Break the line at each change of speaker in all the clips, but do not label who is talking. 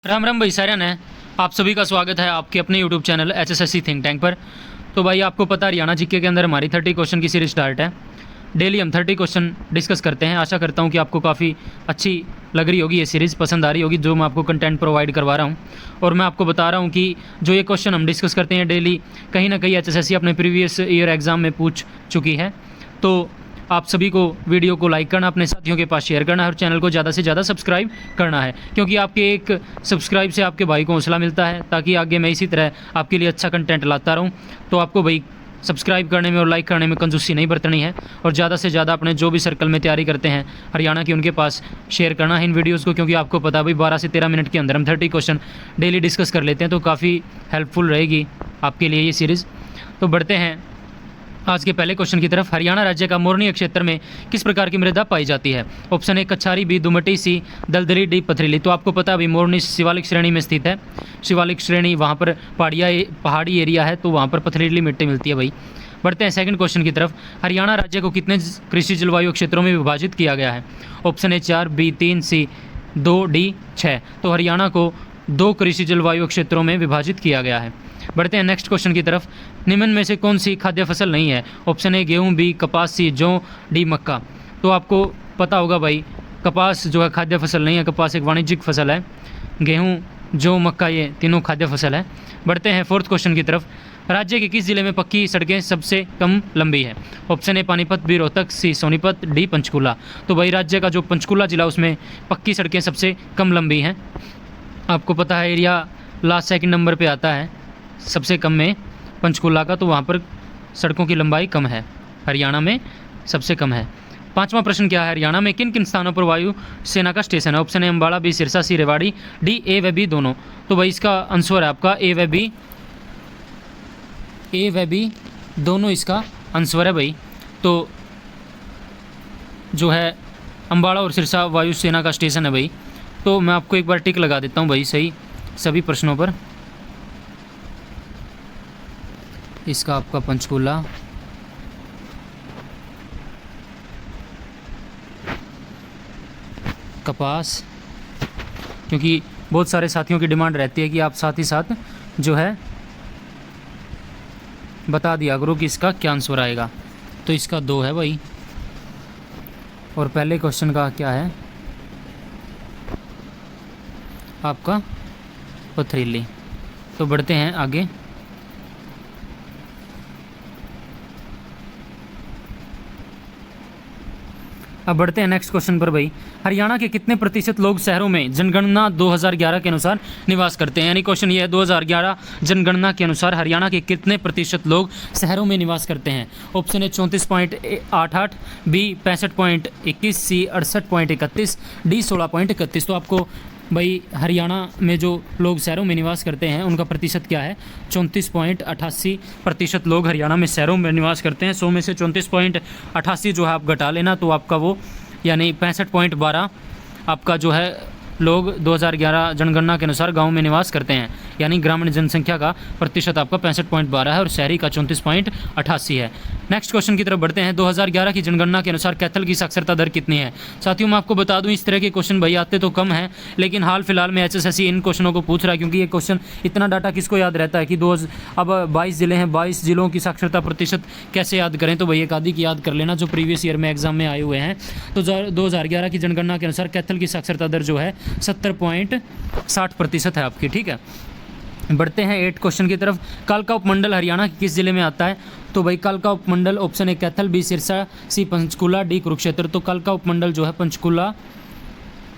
राम राम भाई सारे ने आप सभी का स्वागत है आपके अपने YouTube channel HSSC think tank पर। तो भाई आपको पता हरियाणा जीके के अंदर हमारी 30 क्वेश्चन की सीरीज स्टार्ट है। डेली हम 30 क्वेश्चन डिस्कस करते हैं। आशा करता हूँ कि आपको काफ़ी अच्छी लग रही होगी, ये सीरीज़ पसंद आ रही होगी जो मैं आपको कंटेंट प्रोवाइड करवा रहा हूँ। और मैं आपको बता रहा हूँ कि जो ये क्वेश्चन हम डिस्कस करते हैं डेली, कहीं ना कहीं HSSC अपने प्रीवियस ईयर एग्ज़ाम में पूछ चुकी है। तो आप सभी को वीडियो को लाइक करना, अपने साथियों के पास शेयर करना है और चैनल को ज़्यादा से ज़्यादा सब्सक्राइब करना है, क्योंकि आपके एक सब्सक्राइब से आपके भाई को हौसला मिलता है ताकि आगे मैं इसी तरह आपके लिए अच्छा कंटेंट लाता रहूं। तो आपको भाई सब्सक्राइब करने में और लाइक करने में कंजूसी नहीं बरतनी है और ज़्यादा से ज़्यादा अपने जो भी सर्कल में तैयारी करते हैं हरियाणा की, उनके पास शेयर करना है इन वीडियोज़ को, क्योंकि आपको पता है भाई 12 से 13 मिनट के अंदर हम 30 क्वेश्चन डेली डिस्कस कर लेते हैं। तो काफ़ी हेल्पफुल रहेगी आपके लिए ये सीरीज़। तो बढ़ते हैं आज के पहले क्वेश्चन की तरफ। हरियाणा राज्य का मोरनी क्षेत्र में किस प्रकार की मृदा पाई जाती है? ऑप्शन ए कछारी, बी दुमटी, सी दलदली, डी पथरीली। तो आपको पता है भाई मोरनी शिवालिक श्रेणी में स्थित है। शिवालिक श्रेणी वहाँ पर पहाड़ी एरिया है, तो वहाँ पर पथरीली मिट्टी मिलती है भाई। बढ़ते हैं सेकंड क्वेश्चन की तरफ। हरियाणा राज्य को कितने कृषि जलवायु क्षेत्रों में विभाजित किया गया है? Option A 4, B 3, C 2, D 6। तो हरियाणा को 2 कृषि जलवायु क्षेत्रों में विभाजित किया गया है। बढ़ते हैं नेक्स्ट क्वेश्चन की तरफ। निम्न में से कौन सी खाद्य फसल नहीं है? ऑप्शन ए गेहूं, बी कपास, सी जौ, डी मक्का। तो आपको पता होगा भाई कपास जो है खाद्य फसल नहीं है, कपास एक वाणिज्यिक फसल है। गेहूं, जौ, मक्का ये तीनों खाद्य फसल है। बढ़ते हैं फोर्थ क्वेश्चन की तरफ। राज्य के किस जिले में पक्की सड़कें सबसे कम लंबी है? Option A Panipat, B Rohtak, C Sonipat, D Panchkula. तो भाई राज्य का जो पंचकूला जिला उसमें पक्की सड़कें सबसे कम लंबी हैं। आपको पता है एरिया लास्ट सेकंड नंबर पे आता है सबसे कम में पंचकूला का, तो वहाँ पर सड़कों की लंबाई कम है, हरियाणा में सबसे कम है। पांचवा प्रश्न क्या है? हरियाणा में किन किन स्थानों पर वायु सेना का स्टेशन है? Option A Ambala, B Sirsa, C Rewari, D A व बी दोनों। तो भाई इसका आंसर है आपका ए व बी दोनों इसका आंसर है भाई। तो जो है अम्बाड़ा और सिरसा वायु सेना का स्टेशन है भाई। तो मैं आपको एक बार टिक लगा देता हूँ भाई सही सभी प्रश्नों पर। इसका आपका पंचकूला, कपास, क्योंकि बहुत सारे साथियों की डिमांड रहती है कि आप साथ ही साथ जो है बता दिया करो कि इसका क्या आंसर आएगा। तो इसका 2 है भाई। और पहले क्वेश्चन का क्या है आपका? पथरीली। तो बढ़ते हैं आगे। अब बढ़ते हैं नेक्स्ट क्वेश्चन पर भाई। हरियाणा के कितने प्रतिशत लोग शहरों में जनगणना 2011 के अनुसार निवास करते हैं? यानी क्वेश्चन ये है 2011 जनगणना के अनुसार हरियाणा के कितने प्रतिशत लोग शहरों में निवास करते हैं? Option A 34.88, B 65.21, C 68.31, D 16.31। तो आपको भाई हरियाणा में जो लोग शहरों में निवास करते हैं उनका प्रतिशत क्या है? 34.88% लोग हरियाणा में शहरों में निवास करते हैं। 100 में से 34.88 जो है आप घटा लेना, तो आपका वो यानी 65.12 आपका जो है लोग 2011 जनगणना के अनुसार गांव में निवास करते हैं। यानी ग्रामीण जनसंख्या का प्रतिशत आपका 65.12 है और शहरी का 34.88 है। नेक्स्ट क्वेश्चन की तरफ बढ़ते हैं। 2011 की जनगणना के अनुसार कैथल की साक्षरता दर कितनी है? साथियों मैं आपको बता दूं इस तरह के क्वेश्चन भाई आते तो कम हैं, लेकिन हाल फिलहाल में HSSC इन क्वेश्चनों को पूछ रहा है, क्योंकि ये क्वेश्चन इतना डाटा किसको याद रहता है कि अब 22 ज़िले हैं, 22 ज़िलों की साक्षरता प्रतिशत कैसे याद करें? तो भाई एक आदि की याद कर लेना जो प्रीवियस ईयर में एग्जाम में आए हुए हैं। तो 2011 की जनगणना के अनुसार कैथल की साक्षरता दर जो है 70.60% है आपकी। ठीक है, बढ़ते हैं 8 क्वेश्चन की तरफ। कालका उपमंडल हरियाणा के किस जिले में आता है? तो भाई कालका उपमंडल option A Kaithal, B Sirsa, C Panchkula, D Kurukshetra. तो कालका उपमंडल जो है पंचकूला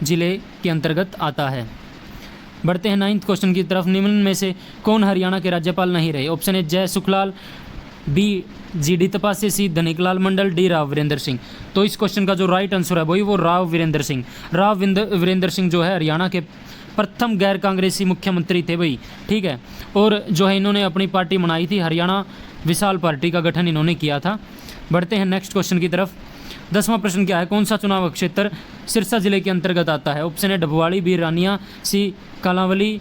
जिले के अंतर्गत आता है। बढ़ते हैं 9th क्वेश्चन की तरफ। निम्न में से कौन हरियाणा के राज्यपाल नहीं रहे? ऑप्शन ए जय सुखलाल, बी GD तपासे, सी धनिकलाल मंडल, डी राव वीरेंद्र सिंह। तो इस क्वेश्चन का जो राइट आंसर है वही वो राव वीरेंद्र सिंह। वीरेंद्र सिंह जो है हरियाणा के प्रथम गैर कांग्रेसी मुख्यमंत्री थे भाई। ठीक है, और जो है इन्होंने अपनी पार्टी बनाई थी, हरियाणा विशाल पार्टी का गठन इन्होंने किया था। बढ़ते हैं नेक्स्ट क्वेश्चन की तरफ। 10वां प्रश्न क्या है? कौन सा चुनाव क्षेत्र सिरसा जिले के अंतर्गत आता है? Option A Dabwali, B Rania, C Kalanwali,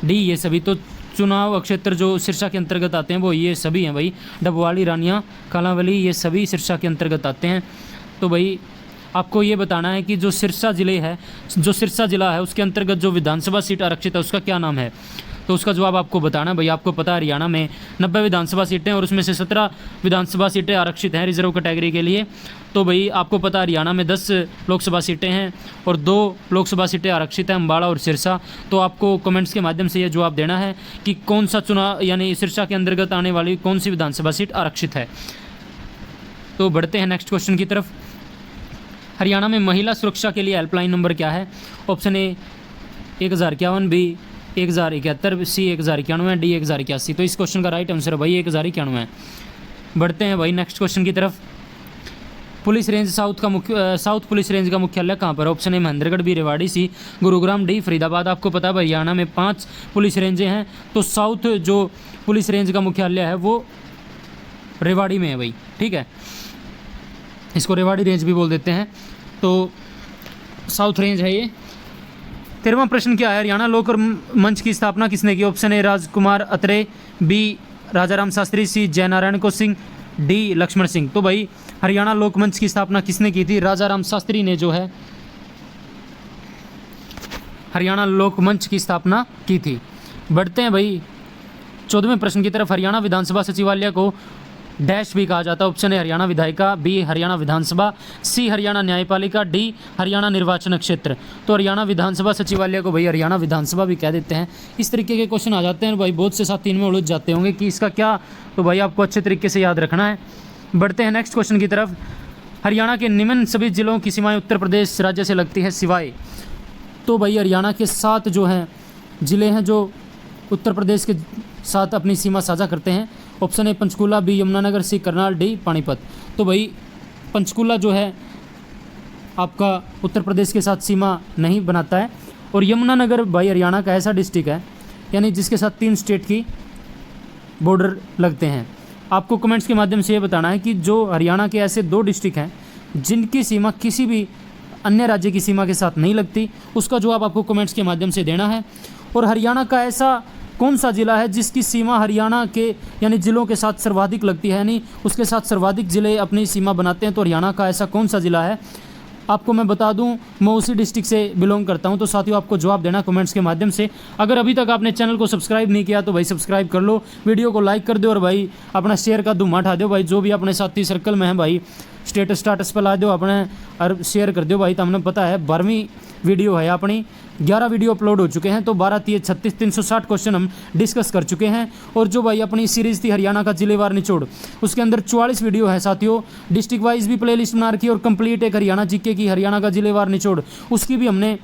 D ये सभी। तो चुनाव क्षेत्र जो सिरसा के अंतर्गत आते हैं वो ये सभी हैं भाई। डबवाड़ी, रानिया, कालांवाली ये सभी सिरसा के अंतर्गत आते हैं। तो भाई आपको ये बताना है कि जो सिरसा जिला है उसके अंतर्गत जो विधानसभा सीट आरक्षित है उसका क्या नाम है। तो उसका जवाब आपको बताना है। भाई आपको पता है हरियाणा में 90 विधानसभा सीटें और उसमें से 17 विधानसभा सीटें आरक्षित हैं रिजर्व कैटेगरी के लिए। तो भाई आपको पता है हरियाणा में 10 लोकसभा सीटें हैं और 2 लोकसभा सीटें आरक्षित हैं, अम्बाला और सिरसा। तो आपको कमेंट्स के माध्यम से ये जवाब देना है कि कौन सा चुनाव यानी सिरसा के अंतर्गत आने वाली कौन सी विधानसभा सीट आरक्षित है। तो बढ़ते हैं नेक्स्ट क्वेश्चन की तरफ। हरियाणा में महिला सुरक्षा के लिए हेल्पलाइन नंबर क्या है। Option A 1051, B 1071, C 1091, D 1081। तो इस क्वेश्चन का राइट आंसर है भाई 1091। बढ़ते हैं भाई नेक्स्ट क्वेश्चन की तरफ। Police range south police range का मुख्यालय कहाँ पर। Option A Mahendragarh, B Rewari, C Gurugram, D Faridabad. आपको पता है हरियाणा में 5 पुलिस रेंजें हैं, तो साउथ जो पुलिस रेंज का मुख्यालय है वो रेवाड़ी में है भाई, ठीक है, इसको रेवाड़ी रेंज भी बोल देते हैं। तो साउथ रेंज है ये। 13वां प्रश्न क्या है, हरियाणा लोक मंच की स्थापना किसने की। Option A Rajkumar Atre, B Rajaram Shastri, C Jainarayan को सिंह, डी लक्ष्मण सिंह। तो भाई हरियाणा लोक मंच की स्थापना किसने की थी। राजाराम शास्त्री ने जो है हरियाणा लोक मंच की स्थापना की थी। बढ़ते हैं भाई 14वें प्रश्न की तरफ। हरियाणा विधानसभा सचिवालय को डैश भी कहा जाता है। ऑप्शन ए हरियाणा विधायिका, बी हरियाणा विधानसभा, सी हरियाणा न्यायपालिका, डी हरियाणा निर्वाचन क्षेत्र। तो हरियाणा विधानसभा सचिवालय को भाई हरियाणा विधानसभा भी कह देते हैं। इस तरीके के क्वेश्चन आ जाते हैं भाई, बहुत से साथी इनमें उलझ जाते होंगे कि इसका क्या, तो भाई आपको अच्छे तरीके से याद रखना है। बढ़ते हैं नेक्स्ट क्वेश्चन की तरफ। हरियाणा के निम्न सभी जिलों की सीमाएँ उत्तर प्रदेश राज्य से लगती है सिवाय। तो भाई हरियाणा के 7 जो हैं ज़िले हैं जो उत्तर प्रदेश के साथ अपनी सीमा साझा करते हैं। Option A Panchkula, B Yamunanagar, C Karnal, D Panipat. तो भाई पंचकूला जो है आपका उत्तर प्रदेश के साथ सीमा नहीं बनाता है, और यमुनानगर भाई हरियाणा का ऐसा डिस्ट्रिक्ट है यानी जिसके साथ 3 स्टेट की बॉर्डर लगते हैं। आपको कमेंट्स के माध्यम से ये बताना है कि जो हरियाणा के ऐसे 2 डिस्ट्रिक्ट हैं जिनकी सीमा किसी भी अन्य राज्य की सीमा के साथ नहीं लगती, उसका जवाब आपको कमेंट्स के माध्यम से देना है। और हरियाणा का ऐसा कौन सा ज़िला है जिसकी सीमा हरियाणा के यानी ज़िलों के साथ सर्वाधिक लगती है, यानी उसके साथ सर्वाधिक ज़िले अपनी सीमा बनाते हैं। तो हरियाणा का ऐसा कौन सा ज़िला है। आपको मैं बता दूं मैं उसी डिस्ट्रिक्ट से बिलोंग करता हूं। तो साथियों आपको जवाब देना कमेंट्स के माध्यम से। अगर अभी तक आपने चैनल को सब्सक्राइब नहीं किया तो भाई सब्सक्राइब कर लो, वीडियो को लाइक कर दो और भाई अपना शेयर का धुआं उठा दो भाई। जो भी अपने साथी सर्कल में है भाई स्टेटस पर ला दो अपने और शेयर कर दो भाई। तो हमने पता है 12वीं वीडियो है अपनी, 11 वीडियो अपलोड हो चुके हैं। तो 12 3 36 360 क्वेश्चन हम डिस्कस कर चुके हैं। और जो भाई अपनी सीरीज़ थी हरियाणा का जिलेवार निचोड़, उसके अंदर 44 वीडियो है साथियों। डिस्ट्रिक्ट वाइज भी प्लेलिस्ट बना रखी है और कंप्लीट एक हरियाणा जीके की हरियाणा का जिलेवार निचोड़ उसकी भी हमने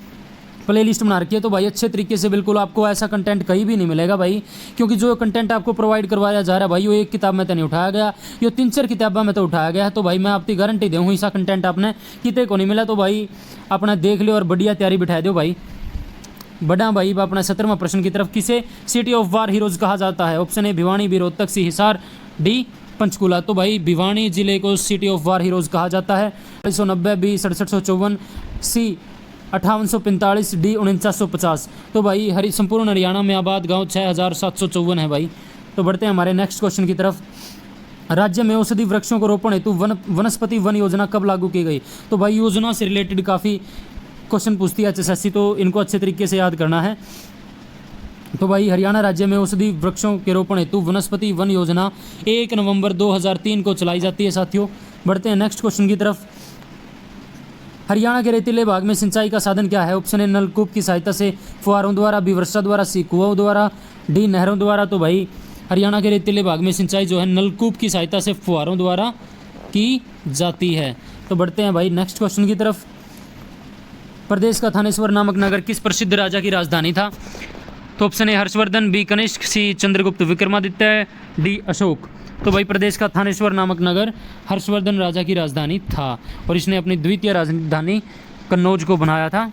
प्लेलिस्ट बना रखी है। तो भाई अच्छे तरीके से बिल्कुल आपको ऐसा कंटेंट कहीं भी नहीं मिलेगा भाई, क्योंकि जो कंटेंट आपको प्रोवाइड करवाया जा रहा है भाई वो एक किताब में तो नहीं उठाया गया, ये 3-4 किताबों में तो उठाया गया है। तो भाई मैं आपकी गारंटी दूँ ऐसा कंटेंट आपने कितने को नहीं मिला। तो भाई अपना देख लो और बढ़िया तैयारी बिठा दो भाई। बड़ा भाई अपना 17वां प्रश्न की तरफ। किसे सिटी ऑफ वार हीरोज़ कहा जाता है। Option A Bhiwani, B Rohtak, C Hisar, D Panchkula. तो भाई भिवानी जिले को सिटी ऑफ वार हीरोज़ कहा जाता है। 1990, बी 6754, सी 5845, डी 4950। तो भाई संपूर्ण हरियाणा में आबाद गांव 6754 है भाई। तो बढ़ते हैं हमारे नेक्स्ट क्वेश्चन की तरफ। राज्य में औषधि वृक्षों को रोपण हेतु वनस्पति वन योजना कब लागू की गई। तो भाई योजना से रिलेटेड काफ़ी क्वेश्चन पूछती है HSSC, तो इनको अच्छे तरीके से याद करना है। तो भाई हरियाणा राज्य में औषधि वृक्षों के रोपण हेतु वनस्पति वन योजना 1 नवंबर 2003 को चलाई जाती है साथियों। बढ़ते हैं नेक्स्ट क्वेश्चन की तरफ। हरियाणा के रेतीले भाग में सिंचाई का साधन क्या है। ऑप्शन ए नलकूप की सहायता से, फुहारों द्वारा, बी वर्षा द्वारा, सी कुआं द्वारा, डी नहरों द्वारा। तो भाई हरियाणा के रेतीले भाग में सिंचाई जो है नलकूप की सहायता से, फुहारों द्वारा की जाती है। तो बढ़ते हैं भाई नेक्स्ट क्वेश्चन की तरफ। प्रदेश का थानेश्वर नामक नगर किस प्रसिद्ध राजा की राजधानी था। तो option A Harshavardhana, B Kanishka, C Chandragupta Vikramaditya, D Ashoka. तो भाई प्रदेश का थानेश्वर नामक नगर हर्षवर्धन राजा की राजधानी था और इसने अपनी द्वितीय राजधानी कन्नौज को बनाया था।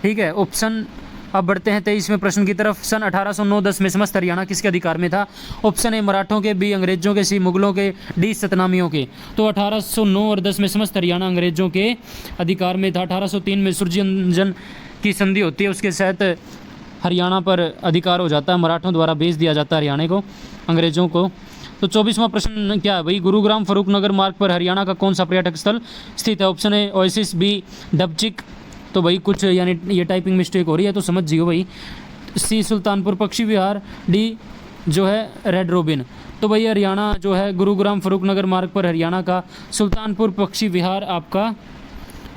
ठीक है ऑप्शन। अब बढ़ते हैं 23वें प्रश्न की तरफ। सन 1809-10 में समस्त हरियाणा किसके अधिकार में था। ऑप्शन ए मराठों के, बी अंग्रेजों के, सी मुगलों के, डी सतनामियों के। तो 1809 और 10 में समस्त हरियाणा अंग्रेजों के अधिकार में था। 1803 में सूर्यंजन की संधि होती है, उसके तहत हरियाणा पर अधिकार हो जाता है, मराठों द्वारा बेच दिया जाता है हरियाणा को अंग्रेजों को। तो 24वां प्रश्न क्या है भाई, गुरुग्राम फरूखनगर मार्ग पर हरियाणा का कौन सा पर्यटक स्थल स्थित है? ऑप्शन ए ओएसिस, बी डबचिक, तो भाई कुछ यानी ये टाइपिंग मिस्टेक हो रही है तो समझ जियो भाई, सी सुल्तानपुर पक्षी विहार, डी जो है रेड रोबिन। तो भाई हरियाणा जो है गुरुग्राम फरूखनगर मार्ग पर हरियाणा का सुल्तानपुर पक्षी विहार आपका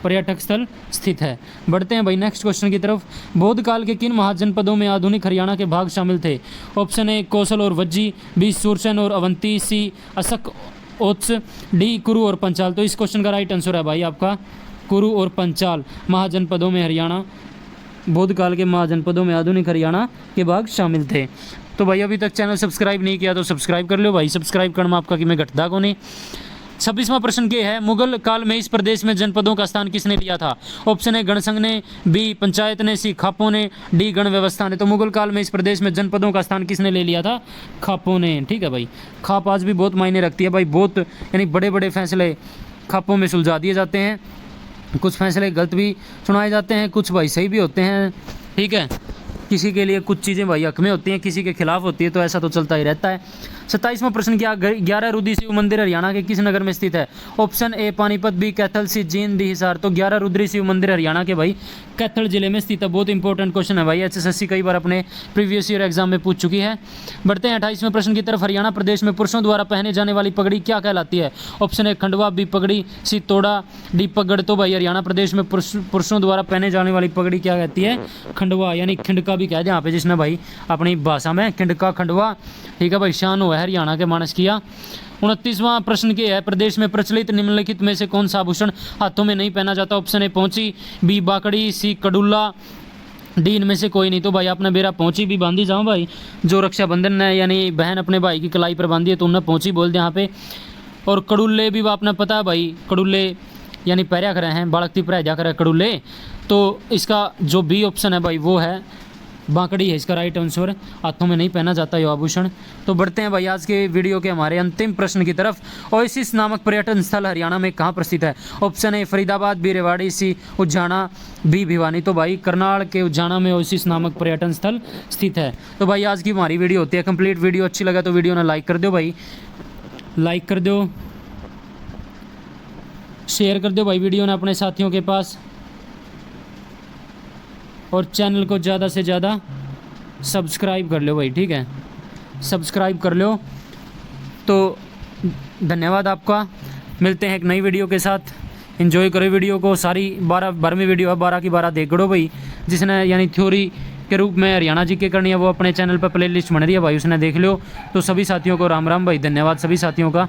पर्यटक स्थल स्थित है। बढ़ते हैं भाई नेक्स्ट क्वेश्चन की तरफ। बौद्ध काल के किन महाजनपदों में आधुनिक हरियाणा के भाग शामिल थे? ऑप्शन ए कौशल और वज्जी, बी सुरसेन और अवंती, सी असक ओत्स, डी कुरु और पंचाल। तो इस क्वेश्चन का राइट आंसर है भाई आपका कुरु और पंचाल महाजनपदों में हरियाणा, बौद्ध काल के महाजनपदों में आधुनिक हरियाणा के भाग शामिल थे। तो भाई अभी तक चैनल सब्सक्राइब नहीं किया तो सब्सक्राइब कर लो भाई, सब्सक्राइब करना आपका कि मैं घटदा को नहीं। 26वां प्रश्न ये है, मुगल काल में इस प्रदेश में जनपदों का स्थान किसने लिया था? ऑप्शन ए गणसंघ ने, बी पंचायत ने, सी खापों ने, डी गण व्यवस्था ने। तो मुगल काल में इस प्रदेश में जनपदों का स्थान किसने ले लिया था? खापों ने। ठीक है भाई, खाप आज भी बहुत मायने रखती है भाई, बहुत यानी बड़े बड़े फैसले खापों में सुलझा दिए जाते हैं, कुछ फैसले गलत भी सुनाए जाते हैं, कुछ भाई सही भी होते हैं। ठीक है, किसी के लिए कुछ चीज़ें भाई हक में होती हैं, किसी के खिलाफ होती है, तो ऐसा तो चलता ही रहता है। 27वां प्रश्न क्या, 11 रुद्री शिव मंदिर हरियाणा के किस नगर में स्थित है? Option A Panipat, B Kaithal, C Jind, D Hisar. तो 11 रुद्री शिव मंदिर हरियाणा के भाई कैथल जिले में स्थित है। बहुत इंपॉर्टेंट क्वेश्चन है भाई, एचएसएससी कई बार अपने प्रीवियस ईयर एग्जाम में पूछ चुकी है। बढ़ते हैं 28वें प्रश्न की तरफ। हरियाणा प्रदेश में पुरुषों द्वारा पहने जाने वाली पगड़ी क्या कहलाती है? ऑप्शन ए खंडवा, बी पगड़ी, सी तोड़ा, डी पगड़। तो भाई हरियाणा प्रदेश में पुरुषों द्वारा पहने जाने वाली पगड़ी क्या कहती है? खंडवा, यानी खिंडका भी कह दे यहाँ पे जिसने भाई अपनी भाषा में खिंडका खंडवा। ठीक है भाई, शान हुआ है हरियाणा के मानस किया। 29वां प्रश्न के है, प्रदेश में प्रचलित निम्नलिखित में से कौन सा आभूषण हाथों में नहीं पहना जाता? ऑप्शन ए पहुंची, बी बाकड़ी, सी कड़ुल्ला, डी इनमें से कोई नहीं। तो भाई आपने मेरा पहुंची भी बांधी जाऊँ भाई, जो रक्षाबंधन है यानी बहन अपने भाई की कलाई पर बांधी है तो उन्हें पहुंची बोल दे यहाँ पे। और कड़ुल्ले भी आपने पता है भाई, कड़ुल्ले यानी पैरा करे हैं, बालकती पैरा जा करे कड़ुल्ले। तो इसका जो बी ऑप्शन है भाई वो है बांकड़ी है इसका राइट आंसर, हाथों में नहीं पहना जाता ये आभूषण। तो बढ़ते हैं भाई आज के वीडियो के हमारे अंतिम प्रश्न की तरफ। ओएसिस नामक पर्यटन स्थल हरियाणा में कहाँ प्रस्थित है? Option A Faridabad, B Rewari, C Ujjana, B Bhiwani. तो भाई करनाल के उज्जाना में ओएसिस नामक पर्यटन स्थल स्थित है। तो भाई आज की हमारी वीडियो होती है कंप्लीट। वीडियो अच्छी लगा तो वीडियो ने लाइक कर दो भाई, लाइक कर दो, शेयर कर दो भाई वीडियो ने अपने साथियों के पास, और चैनल को ज़्यादा से ज़्यादा सब्सक्राइब कर लो भाई। ठीक है, सब्सक्राइब कर लो। तो धन्यवाद आपका, मिलते हैं एक नई वीडियो के साथ। एंजॉय करो वीडियो को, सारी 12वीं वीडियो है, 12 की 12 देख लो भाई। जिसने यानी थ्योरी के रूप में हरियाणा जी के करनी है वो अपने चैनल पर प्लेलिस्ट बन रही है भाई, उसने देख लो। तो सभी साथियों को राम राम भाई, धन्यवाद सभी साथियों का।